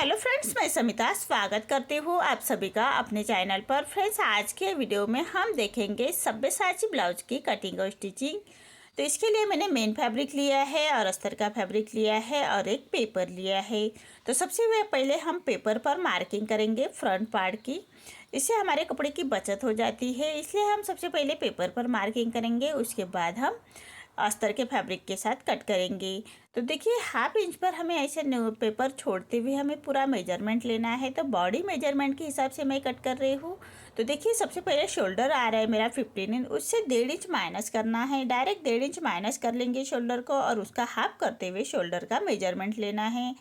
Hello friends, मैं समिता स्वागत करती हूँ आप सभी का अपने चैनल पर। फ्रेंड्स, आज के वीडियो में हम देखेंगे सब्यसाची ब्लाउज की कटिंग और स्टिचिंग। तो इसके लिए मैंने मेन फैब्रिक लिया है और अस्तर का फैब्रिक लिया है और एक पेपर लिया है। तो सबसे पहले हम पेपर पर मार्किंग करेंगे फ्रंट पार्ट की। इससे हमारे कपड़े की बचत हो जाती है, इसलिए हम सबसे पहले पेपर पर मार्किंग करेंगे। उसके बाद हम अस्तर के फैब्रिक के साथ कट करेंगे। तो देखिए, हाफ इंच पर हमें ऐसे पेपर छोड़ते हुए हमें पूरा मेजरमेंट लेना है। तो बॉडी मेजरमेंट के हिसाब से मैं कट कर रही हूँ। तो देखिए, सबसे पहले शोल्डर आ रहा है मेरा 15 इंच, उससे 1.5 इंच माइनस करना है। डायरेक्ट 1.5 इंच माइनस कर लेंगे शोल्डर को और उसका हाफ करते हुए शोल्डर का मेजरमेंट लेना है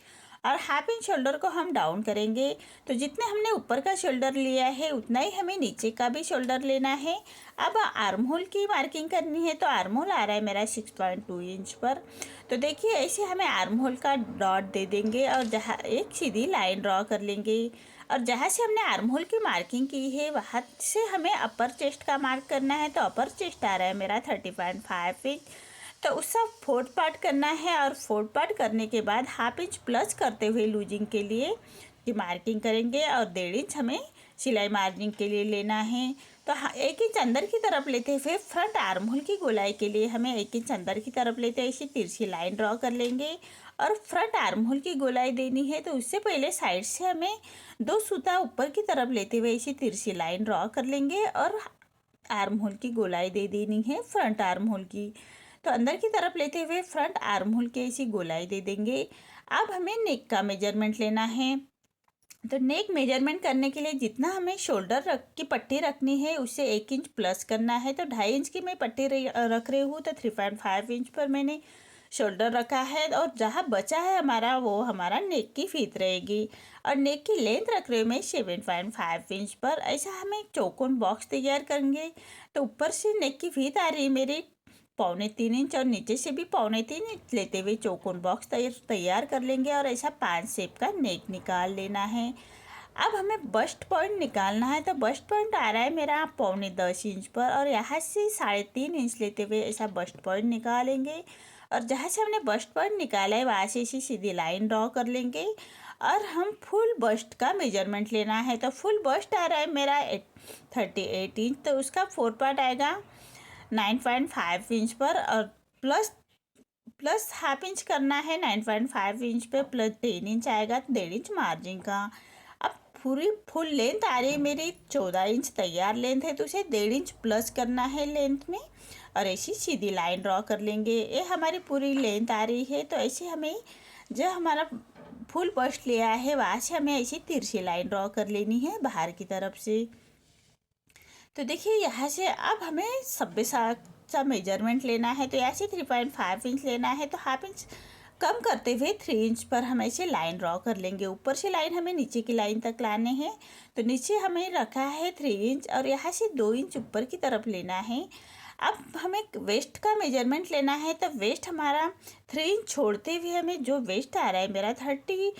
और हाफ इंच शोल्डर को हम डाउन करेंगे। तो जितने हमने ऊपर का शोल्डर लिया है उतना ही हमें नीचे का भी शोल्डर लेना है। अब आर्म होल की मार्किंग करनी है। तो आर्म होल आ रहा है मेरा 6.2 इंच पर। तो देखिए, ऐसे हमें आर्म होल का डॉट दे देंगे और जहाँ एक सीधी लाइन ड्रॉ कर लेंगे और जहाँ से हमने आर्म होल की मार्किंग की है वहाँ से हमें अपर चेस्ट का मार्क करना है। तो अपर चेस्ट आ रहा है मेरा 30.5 इंच। तो उसका फोर्थ पार्ट करना है और फोर्थ पार्ट करने के बाद हाफ इंच प्लस करते हुए लूजिंग के लिए की मार्किंग करेंगे और 1.5 इंच हमें सिलाई मार्जिंग के लिए लेना है। तो 1 इंच अंदर की तरफ लेते हुए फ्रंट आर्म होल की गोलाई के लिए हमें 1 इंच अंदर की तरफ लेते हुए ऐसी तिरछी लाइन ड्रॉ कर लेंगे और फ्रंट आर्म होल की गोलाई देनी है। तो उससे पहले साइड से हमें 2 सूता ऊपर की तरफ लेते हुए ऐसी तिरछी लाइन ड्रॉ कर लेंगे और आर्म होल की गोलाई दे देनी है फ्रंट आर्म होल की। तो अंदर की तरफ लेते हुए फ्रंट आर्म होल के ऐसी गोलाई दे देंगे। अब हमें नेक का मेजरमेंट लेना है। तो नेक मेजरमेंट करने के लिए जितना हमें शोल्डर की पट्टी रखनी है उससे 1 इंच प्लस करना है। तो 2.5 इंच की मैं पट्टी रख रही हूँ। तो 3.5 इंच पर मैंने शोल्डर रखा है और जहाँ बचा है हमारा वो हमारा नेक की फीत रहेगी और नेक की लेंथ रख रही हूँ मैं 7.5 इंच पर। ऐसा हमें चौकोन बॉक्स तैयार करेंगे। तो ऊपर से नेक की फीत आ रही है मेरी 3.25 इंच और नीचे से भी 3.25 इंच लेते हुए चौकोन बॉक्स तैयार कर लेंगे और ऐसा 5 शेप का नेक निकाल लेना है। अब हमें बस्ट पॉइंट निकालना है। तो बस्ट पॉइंट आ रहा है मेरा 9.25 इंच पर और यहाँ से 3.5 इंच लेते हुए ऐसा बस्ट पॉइंट निकालेंगे और जहाँ से हमने बस्ट पॉइंट निकाला है वहाँ से इसी सीधी लाइन ड्रॉ कर लेंगे और हम फुल बस्ट का मेजरमेंट लेना है। तो फुल बस्ट आ रहा है मेरा 38 इंच। तो उसका 4 पार्ट आएगा 9.5 इंच पर और प्लस हाफ इंच करना है 9.5 इंच पे प्लस 3 इंच आएगा 1.5 इंच मार्जिन का। अब पूरी फुल लेंथ आ रही है मेरी 14 इंच तैयार लेंथ है। तो उसे 1.5 इंच प्लस करना है लेंथ में और ऐसी सीधी लाइन ड्रॉ कर लेंगे। ये हमारी पूरी लेंथ आ रही है। तो ऐसे हमें जो हमारा फुल बस्ट लिया है वहाँ से हमें ऐसी तिरछी लाइन ड्रॉ कर लेनी है बाहर की तरफ से। तो देखिए, यहाँ से अब हमें 27 का मेजरमेंट लेना है। तो यहाँ से 3.5 इंच लेना है। तो हाफ इंच कम करते हुए 3 इंच पर हम ऐसे लाइन ड्रॉ कर लेंगे। ऊपर से लाइन हमें नीचे की लाइन तक लाने हैं। तो नीचे हमें रखा है 3 इंच और यहाँ से 2 इंच ऊपर की तरफ लेना है। अब हमें वेस्ट का मेजरमेंट लेना है। तो वेस्ट हमारा 3 इंच छोड़ते हुए हमें जो वेस्ट आ रहा है मेरा 32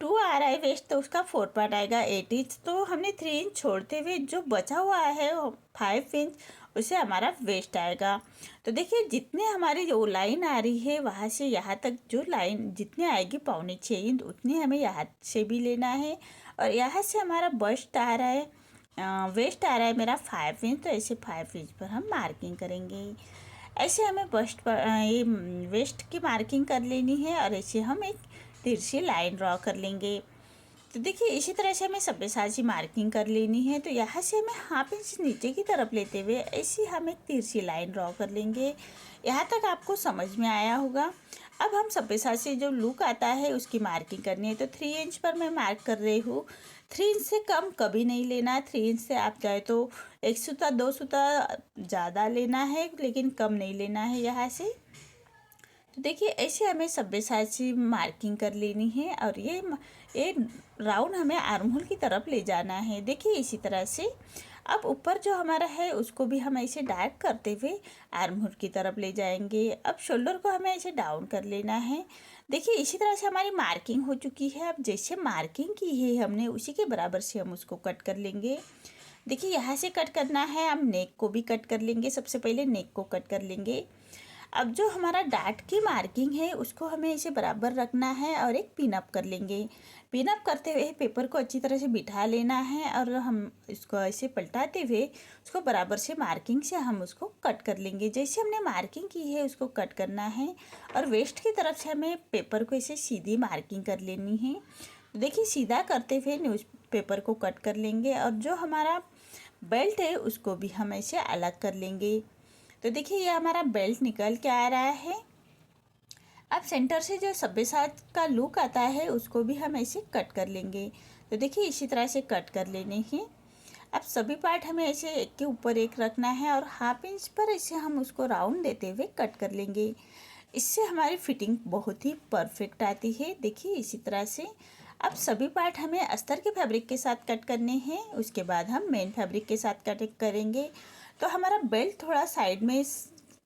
आ रहा है वेस्ट। तो उसका 4 पार्ट आएगा 8 इंच। तो हमने 3 इंच छोड़ते हुए जो बचा हुआ है 5 इंच उसे हमारा वेस्ट आएगा। तो देखिए, जितने हमारी जो लाइन आ रही है वहाँ से यहाँ तक जो लाइन जितनी आएगी 6.25 इंच उतनी हमें यहाँ से भी लेना है और यहाँ से हमारा बस्ट आ रहा है वेस्ट आ रहा है मेरा 5 इंच। तो ऐसे 5 इंच पर हम मार्किंग करेंगे। ऐसे हमें बस्ट पर ये वेस्ट की मार्किंग कर लेनी है और ऐसे हम एक तिरछी लाइन ड्रॉ कर लेंगे। तो देखिए, इसी तरह से हमें सब्यसाची मार्किंग कर लेनी है। तो यहाँ से हमें हाफ इंच नीचे की तरफ लेते हुए ऐसी हम एक तिरछी लाइन ड्रॉ कर लेंगे। यहाँ तक आपको समझ में आया होगा। अब हम सब्यसाची जो लुक आता है उसकी मार्किंग करनी है। तो 3 इंच पर मैं मार्क कर रही हूँ। 3 इंच से कम कभी नहीं लेना। 3 इंच से आप चाहे तो 1 सूता 2 सूता ज़्यादा लेना है लेकिन कम नहीं लेना है यहाँ से। तो देखिए, ऐसे हमें सब्यसाची मार्किंग कर लेनी है और ये राउंड हमें आर्म होल की तरफ ले जाना है। देखिए, इसी तरह से अब ऊपर जो हमारा है उसको भी हम ऐसे डार्क करते हुए आर्म होल की तरफ ले जाएंगे। अब शोल्डर को हमें ऐसे डाउन कर लेना है। देखिए, इसी तरह से हमारी मार्किंग हो चुकी है। अब जैसे मार्किंग की है हमने उसी के बराबर से हम उसको कट कर लेंगे। देखिए, यहाँ से कट करना है। हम नेक को भी कट कर लेंगे। सबसे पहले नेक को कट कर लेंगे। अब जो हमारा डार्ट की मार्किंग है उसको हमें इसे बराबर रखना है और एक पिन अप कर लेंगे। पिन अप करते हुए पेपर को अच्छी तरह से बिठा लेना है और हम इसको ऐसे पलटाते हुए उसको बराबर से मार्किंग से हम उसको कट कर लेंगे। जैसे हमने मार्किंग की है उसको कट करना है और वेस्ट की तरफ से हमें पेपर को ऐसे सीधी मार्किंग कर लेनी है। तो देखिए सीधा करते हुए न्यूज़ पेपर को कट कर लेंगे और जो हमारा बेल्ट है उसको भी हम ऐसे अलग कर लेंगे। तो देखिए ये हमारा बेल्ट निकल के आ रहा है। अब सेंटर से जो सब्यसाच का लुक आता है उसको भी हम ऐसे कट कर लेंगे। तो देखिए इसी तरह से कट कर लेने हैं। अब सभी पार्ट हमें ऐसे एक के ऊपर एक रखना है और 1/2 इंच पर ऐसे हम उसको राउंड देते हुए कट कर लेंगे। इससे हमारी फिटिंग बहुत ही परफेक्ट आती है। देखिए इसी तरह से अब सभी पार्ट हमें अस्तर के फैब्रिक के साथ कट करने हैं। उसके बाद हम मेन फैब्रिक के साथ कट करेंगे। तो हमारा बेल्ट थोड़ा साइड में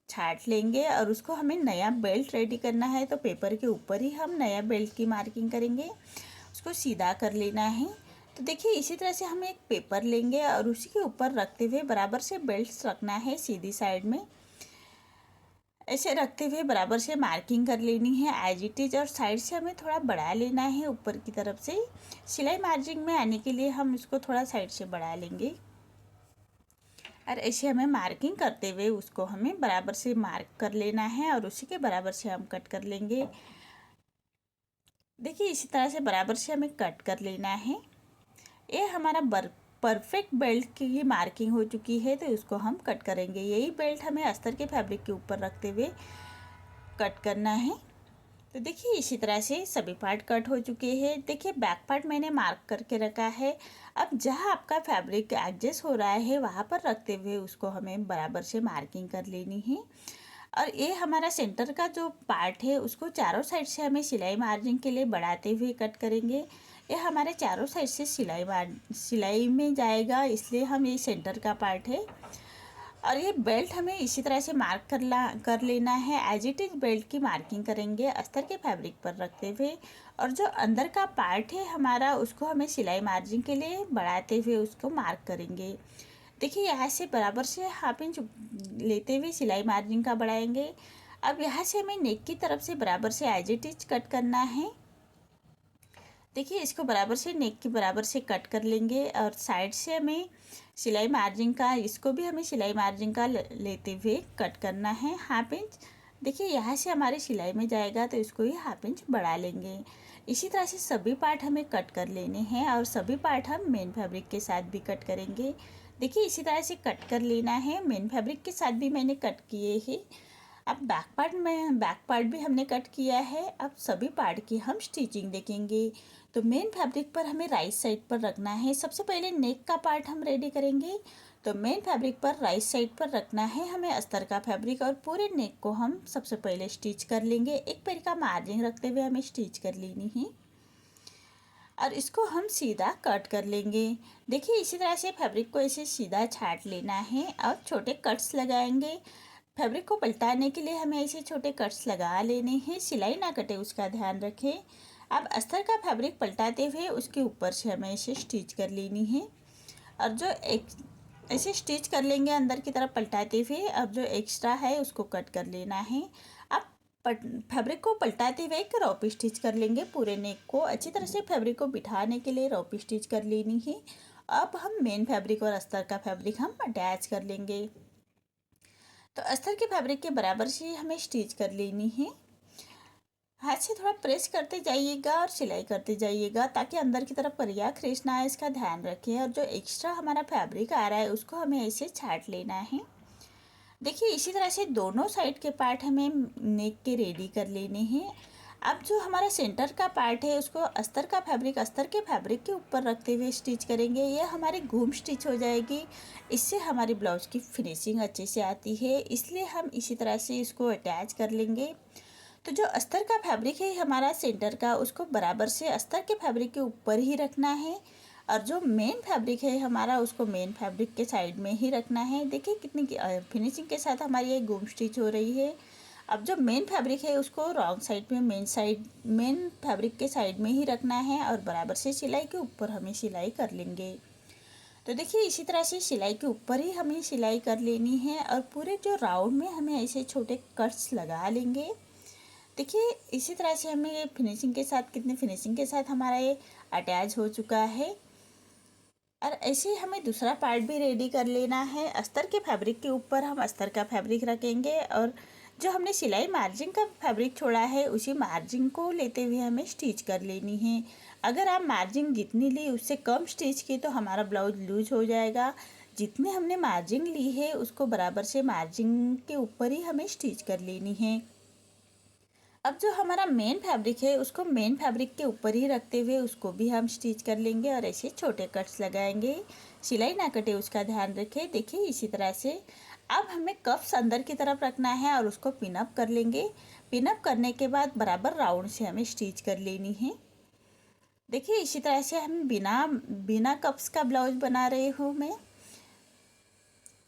छाट लेंगे और उसको हमें नया बेल्ट रेडी करना है। तो पेपर के ऊपर ही हम नया बेल्ट की मार्किंग करेंगे, उसको सीधा कर लेना है। तो देखिए इसी तरह से हम एक पेपर लेंगे और उसी के ऊपर रखते हुए बराबर से बेल्ट रखना है सीधी साइड में। ऐसे रखते हुए बराबर से मार्किंग कर लेनी है एज इट इज और साइड से हमें थोड़ा बढ़ा लेना है ऊपर की तरफ से। सिलाई मार्जिन में आने के लिए हम इसको थोड़ा साइड से बढ़ा लेंगे और ऐसे हमें मार्किंग करते हुए उसको हमें बराबर से मार्क कर लेना है और उसी के बराबर से हम कट कर लेंगे। देखिए इसी तरह से बराबर से हमें कट कर लेना है। ये हमारा परफेक्ट बेल्ट की मार्किंग हो चुकी है। तो इसको हम कट करेंगे। यही बेल्ट हमें अस्तर के फैब्रिक के ऊपर रखते हुए कट करना है। तो देखिए इसी तरह से सभी पार्ट कट हो चुके हैं। देखिए बैक पार्ट मैंने मार्क करके रखा है। अब जहाँ आपका फैब्रिक एडजस्ट हो रहा है वहाँ पर रखते हुए उसको हमें बराबर से मार्किंग कर लेनी है। और ये हमारा सेंटर का जो पार्ट है उसको चारों साइड से हमें सिलाई मार्जिन के लिए बढ़ाते हुए कट करेंगे। ये हमारे चारों साइड से सिलाई में जाएगा, इसलिए हम ये सेंटर का पार्ट है। और ये बेल्ट हमें इसी तरह से मार्क कर लेना है। एज इट इज बेल्ट की मार्किंग करेंगे अस्तर के फैब्रिक पर रखते हुए। और जो अंदर का पार्ट है हमारा उसको हमें सिलाई मार्जिन के लिए बढ़ाते हुए उसको मार्क करेंगे। देखिए यहाँ से बराबर से 1/2 इंच लेते हुए सिलाई मार्जिन का बढ़ाएंगे। अब यहाँ से हमें नेक की तरफ से बराबर से एज इट इज कट करना है। देखिए इसको बराबर से नेक के बराबर से कट कर लेंगे और साइड से हमें सिलाई मार्जिन का इसको भी हमें सिलाई मार्जिन का लेते हुए कट करना है 1/2 इंच। देखिए यहाँ से हमारी सिलाई में जाएगा तो इसको ही 1/2 इंच बढ़ा लेंगे। इसी तरह से सभी पार्ट हमें कट कर लेने हैं और सभी पार्ट हम मेन फैब्रिक के साथ भी कट करेंगे। देखिए इसी तरह से कट कर लेना है। मेन फैब्रिक के साथ भी मैंने कट किए हैं। अब बैक पार्ट भी हमने कट किया है। अब सभी पार्ट की हम स्टिचिंग देखेंगे। तो मेन फैब्रिक पर हमें राइट साइड पर रखना है। सबसे पहले नेक का पार्ट हम रेडी करेंगे। तो मेन फैब्रिक पर राइट साइड पर रखना है हमें अस्तर का फैब्रिक और पूरे नेक को हम सबसे पहले स्टिच कर लेंगे। एक पैर का मार्जिन रखते हुए हमें स्टिच कर लेनी है और इसको हम सीधा कट कर लेंगे। देखिए इसी तरह से फैब्रिक को ऐसे सीधा छाट लेना है और छोटे कट्स लगाएंगे। फैब्रिक को पलटाने के लिए हमें ऐसे छोटे कट्स लगा लेने हैं। सिलाई ना कटे उसका ध्यान रखें। अब अस्तर का फैब्रिक पलटाते हुए उसके ऊपर से हमें ऐसे स्टिच कर लेनी है और जो एक ऐसे स्टिच कर लेंगे अंदर की तरफ पलटाते हुए। अब जो एक्स्ट्रा है उसको कट कर लेना है। अब फैब्रिक को पलटाते हुए एक रॉप स्टिच कर लेंगे। पूरे नेक को अच्छी तरह से फैब्रिक को बिठाने के लिए रॉप स्टिच कर लेनी है। अब हम मेन फैब्रिक और अस्तर का फैब्रिक हम अटैच कर लेंगे। तो अस्तर के फैब्रिक के बराबर से हमें स्टिच कर लेनी है। हाथ से थोड़ा प्रेस करते जाइएगा और सिलाई करते जाइएगा ताकि अंदर की तरफ परिया क्रेश ना आए, इसका ध्यान रखें। और जो एक्स्ट्रा हमारा फैब्रिक आ रहा है उसको हमें ऐसे छाट लेना है। देखिए इसी तरह से दोनों साइड के पार्ट हमें नेक के रेडी कर लेने हैं। अब जो हमारा सेंटर का पार्ट है उसको अस्तर के फैब्रिक के ऊपर रखते हुए स्टिच करेंगे। यह हमारी घूम स्टिच हो जाएगी। इससे हमारी ब्लाउज़ की फिनिशिंग अच्छे से आती है, इसलिए हम इसी तरह से इसको अटैच कर लेंगे। तो जो अस्तर का फैब्रिक है हमारा सेंटर का उसको बराबर से अस्तर के फैब्रिक के ऊपर ही रखना है और जो मेन फैब्रिक है हमारा उसको मेन फैब्रिक के साइड में ही रखना है। देखिए कितनी फिनिशिंग के साथ हमारी ये घूम स्टिच हो रही है। अब जो मेन फैब्रिक है उसको रॉन्ग साइड में मेन फैब्रिक के साइड में ही रखना है और बराबर से सिलाई के ऊपर हमें सिलाई कर लेंगे। तो देखिए इसी तरह से सिलाई के ऊपर ही हमें सिलाई कर लेनी है और पूरे जो राउंड में हमें ऐसे छोटे कट्स लगा लेंगे। देखिए इसी तरह से हमें ये फिनिशिंग के साथ कितने फिनिशिंग के साथ हमारा ये अटैच हो चुका है। और ऐसे ही हमें दूसरा पार्ट भी रेडी कर लेना है। अस्तर के फैब्रिक के ऊपर हम अस्तर का फैब्रिक रखेंगे और जो हमने सिलाई मार्जिन का फैब्रिक छोड़ा है उसी मार्जिन को लेते हुए हमें स्टिच कर लेनी है। अगर आप मार्जिन जितनी ली उससे कम स्टिच की तो हमारा ब्लाउज लूज हो जाएगा। जितने हमने मार्जिन ली है उसको बराबर से मार्जिन के ऊपर ही हमें स्टिच कर लेनी है। अब जो हमारा मेन फैब्रिक है उसको मेन फैब्रिक के ऊपर ही रखते हुए उसको भी हम स्टिच कर लेंगे और ऐसे छोटे कट्स लगाएंगे। सिलाई ना कटे उसका ध्यान रखें। देखिए इसी तरह से अब हमें कफ्स अंदर की तरफ रखना है और उसको पिनअप कर लेंगे। पिनअप करने के बाद बराबर राउंड से हमें स्टिच कर लेनी है। देखिए इसी तरह से हम बिना बिना कप्स का ब्लाउज बना रही हूँ मैं।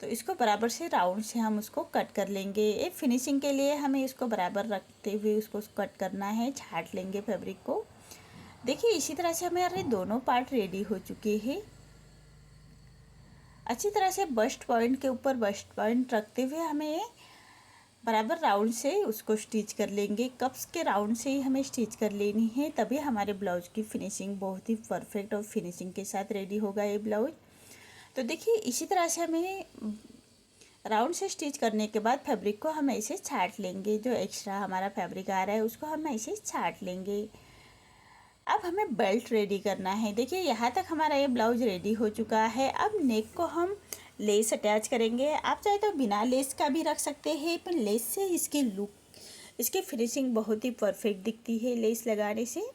तो इसको बराबर से राउंड से हम उसको कट कर लेंगे। एक फिनिशिंग के लिए हमें इसको बराबर रखते हुए उसको कट करना है, छाट लेंगे फैब्रिक को। देखिए इसी तरह से हमारे दोनों पार्ट रेडी हो चुके हैं। अच्छी तरह से बस्ट पॉइंट के ऊपर बस्ट पॉइंट रखते हुए हमें बराबर राउंड से उसको स्टिच कर लेंगे। कप्स के राउंड से ही हमें स्टिच कर लेनी है, तभी हमारे ब्लाउज की फिनिशिंग बहुत ही परफेक्ट और फिनिशिंग के साथ रेडी होगा ये ब्लाउज। तो देखिए इसी तरह से हमें राउंड से स्टिच करने के बाद फैब्रिक को हम ऐसे छाट लेंगे। जो एक्स्ट्रा हमारा फैब्रिक आ रहा है उसको हम ऐसे छाट लेंगे। अब हमें बेल्ट रेडी करना है। देखिए यहाँ तक हमारा ये ब्लाउज रेडी हो चुका है। अब नेक को हम लेस अटैच करेंगे। आप चाहे तो बिना लेस का भी रख सकते हैं, पर लेस से इसकी लुक, इसकी फिनिशिंग बहुत ही परफेक्ट दिखती है लेस लगाने से।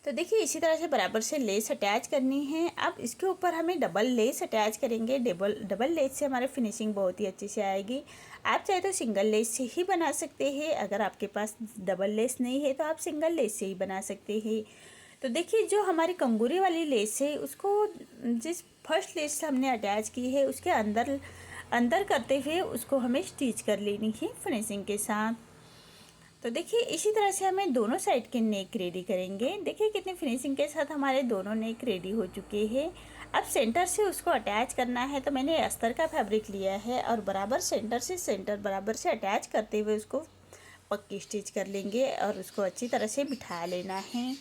तो देखिए इसी तरह से बराबर से लेस अटैच करनी है। अब इसके ऊपर हमें डबल लेस अटैच करेंगे। डबल लेस से हमारी फिनिशिंग बहुत ही अच्छी से आएगी। आप चाहे तो सिंगल लेस से ही बना सकते हैं। अगर आपके पास डबल लेस नहीं है तो आप सिंगल लेस से ही बना सकते हैं। तो देखिए जो हमारी कंगूरी वाली लेस है उसको जिस फर्स्ट लेस हमने अटैच की है उसके अंदर अंदर करते हुए उसको हमें स्टिच कर लेनी है फिनिशिंग के साथ। तो देखिए इसी तरह से हमें दोनों साइड के नेक रेडी करेंगे। देखिए कितनी फिनिशिंग के साथ हमारे दोनों नेक रेडी हो चुके हैं। अब सेंटर से उसको अटैच करना है। तो मैंने अस्तर का फैब्रिक लिया है और बराबर सेंटर से सेंटर बराबर से अटैच करते हुए उसको पक्की स्टिच कर लेंगे और उसको अच्छी तरह से बिठा लेना है।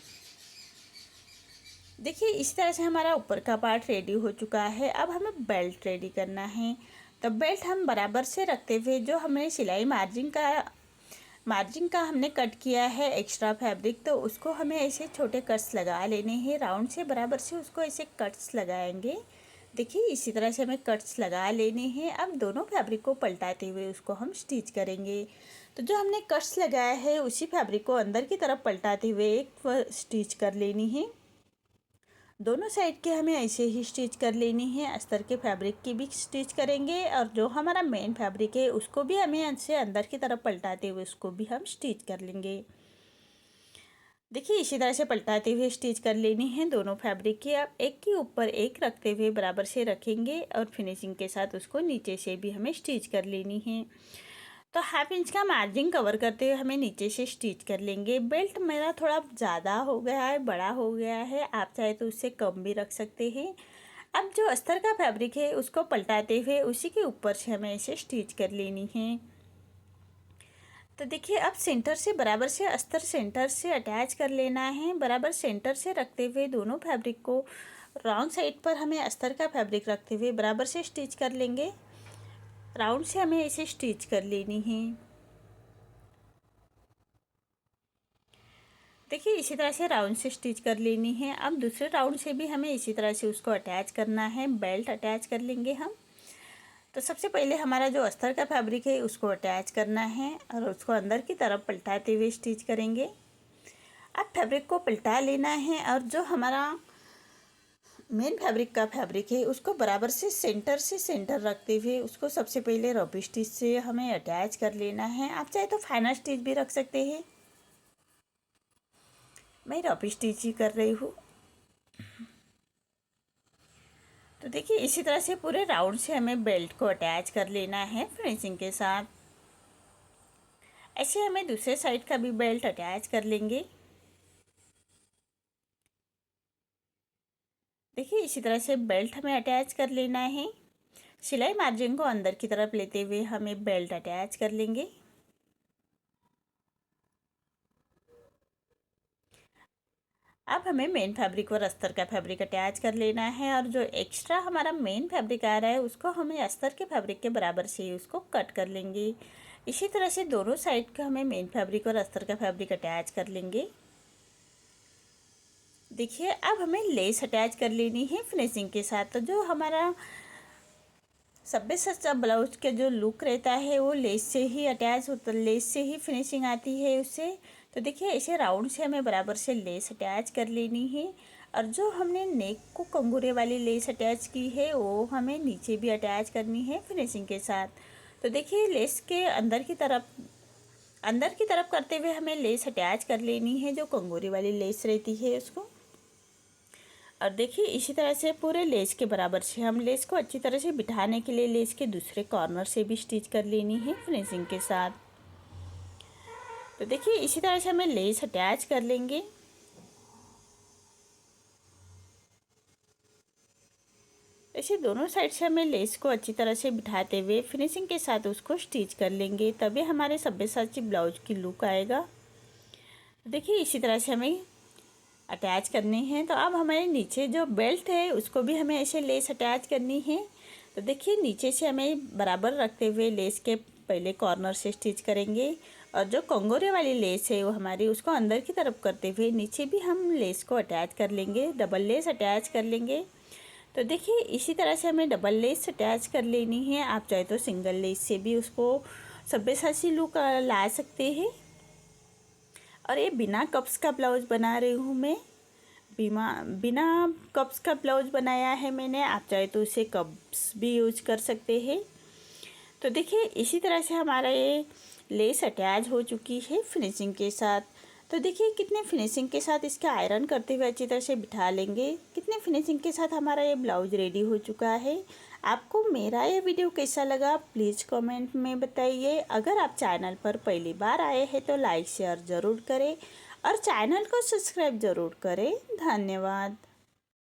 देखिए इस तरह से हमारा ऊपर का पार्ट रेडी हो चुका है। अब हमें बेल्ट रेडी करना है। तो बेल्ट हम बराबर से रखते हुए जो हमने सिलाई मार्जिन का हमने कट किया है एक्स्ट्रा फैब्रिक, तो उसको हमें ऐसे छोटे कट्स लगा लेने हैं। राउंड से बराबर से उसको ऐसे कट्स लगाएंगे। देखिए इसी तरह से हमें कट्स लगा लेने हैं। अब दोनों फैब्रिक को पलटाते हुए उसको हम स्टिच करेंगे। तो जो हमने कट्स लगाया है उसी फैब्रिक को अंदर की तरफ पलटाते हुए एक स्टिच कर लेनी है। दोनों साइड के हमें ऐसे ही स्टिच कर लेनी है। अस्तर के फैब्रिक की भी स्टिच करेंगे और जो हमारा मेन फैब्रिक है उसको भी हमें ऐसे अंदर की तरफ पलटाते हुए उसको भी हम स्टिच कर लेंगे। देखिए इसी तरह से पलटाते हुए स्टिच कर लेनी है दोनों फैब्रिक की। आप एक के ऊपर एक रखते हुए बराबर से रखेंगे और फिनिशिंग के साथ उसको नीचे से भी हमें स्टिच कर लेनी है। तो 1/2 इंच का मार्जिन कवर करते हुए हमें नीचे से स्टिच कर लेंगे। बेल्ट मेरा थोड़ा ज़्यादा हो गया है, बड़ा हो गया है, आप चाहे तो उससे कम भी रख सकते हैं। अब जो अस्तर का फैब्रिक है उसको पलटाते हुए उसी के ऊपर से हमें इसे स्टिच कर लेनी है। तो देखिए अब सेंटर से बराबर से अस्तर सेंटर से अटैच कर लेना है। बराबर सेंटर से रखते हुए दोनों फैब्रिक को रॉन्ग साइड पर हमें अस्तर का फैब्रिक रखते हुए बराबर से स्टिच कर लेंगे। राउंड से हमें इसे स्टिच कर लेनी है। देखिए इसी तरह से राउंड से स्टिच कर लेनी है। अब दूसरे राउंड से भी हमें इसी तरह से उसको अटैच करना है। बेल्ट अटैच कर लेंगे हम। तो सबसे पहले हमारा जो अस्तर का फैब्रिक है उसको अटैच करना है और उसको अंदर की तरफ पलटाते हुए स्टिच करेंगे। अब फैब्रिक को पलटा लेना है और जो हमारा मेन फैब्रिक का फैब्रिक है उसको बराबर से सेंटर रखते हुए उसको सबसे पहले रफ स्टिच से हमें अटैच कर लेना है। आप चाहे तो फाइनल स्टिच भी रख सकते हैं, मैं रफ स्टिच ही कर रही हूँ। तो देखिए इसी तरह से पूरे राउंड से हमें बेल्ट को अटैच कर लेना है फिनिशिंग के साथ। ऐसे हमें दूसरे साइड का भी बेल्ट अटैच कर लेंगे। देखिए इसी तरह से बेल्ट हमें अटैच कर लेना है। सिलाई मार्जिन को अंदर की तरफ लेते हुए हमें बेल्ट अटैच कर लेंगे। अब हमें मेन फैब्रिक और अस्तर का फैब्रिक अटैच कर लेना है और जो एक्स्ट्रा हमारा मेन फैब्रिक आ रहा है उसको हमें अस्तर के फैब्रिक के बराबर से ही उसको कट कर लेंगे। इसी तरह से दोनों साइड का हमें मेन फैब्रिक और अस्तर का फैब्रिक अटैच कर लेंगे। देखिए अब हमें लेस अटैच कर लेनी है फिनिशिंग के साथ। तो जो हमारा सब्बे सच्चा ब्लाउज का जो लुक रहता है वो लेस से ही अटैच होता, लेस से ही फिनिशिंग आती है उससे। तो देखिए ऐसे राउंड से हमें बराबर से लेस अटैच कर लेनी है और जो हमने नेक को कंगूरे वाली लेस अटैच की है वो हमें नीचे भी अटैच करनी है फिनिशिंग के साथ। तो देखिए लेस के अंदर की तरफ करते हुए हमें लेस अटैच कर लेनी है, जो कंगूरे वाली लेस रहती है उसको। और देखिए इसी तरह से पूरे लेस के बराबर से हम लेस को अच्छी तरह से बिठाने के लिए लेस के दूसरे कॉर्नर से भी स्टिच कर लेनी है फिनिशिंग के साथ। तो देखिए इसी तरह से हमें लेस अटैच कर लेंगे। ऐसे दोनों साइड से हमें लेस को अच्छी तरह से बिठाते हुए फिनिशिंग के साथ उसको स्टिच कर लेंगे, तभी हमारे सब्यसाची ब्लाउज की लुक आएगा। तो देखिए इसी तरह से हमें अटैच करनी है। तो अब हमारे नीचे जो बेल्ट है उसको भी हमें ऐसे लेस अटैच करनी है। तो देखिए नीचे से हमें बराबर रखते हुए लेस के पहले कॉर्नर से स्टिच करेंगे और जो कंगोरे वाली लेस है वो हमारी उसको अंदर की तरफ करते हुए नीचे भी हम लेस को अटैच कर लेंगे, डबल लेस अटैच कर लेंगे। तो देखिए इसी तरह से हमें डबल लेस अटैच कर लेनी है। आप चाहे तो सिंगल लेस से भी उसको सब्यसाची लुक ला सकते हैं। और ये बिना कप्स का ब्लाउज बना रही हूँ मैं, बिना कप्स का ब्लाउज बनाया है मैंने। आप चाहे तो उसे कप्स भी यूज कर सकते हैं। तो देखिए इसी तरह से हमारा ये लेस अटैच हो चुकी है फिनिशिंग के साथ। तो देखिए कितने फिनिशिंग के साथ इसका आयरन करते हुए अच्छी तरह से बिठा लेंगे, कितने फिनिशिंग के साथ हमारा ये ब्लाउज रेडी हो चुका है। आपको मेरा ये वीडियो कैसा लगा प्लीज़ कमेंट में बताइए। अगर आप चैनल पर पहली बार आए हैं तो लाइक शेयर ज़रूर करें और चैनल को सब्सक्राइब ज़रूर करें। धन्यवाद।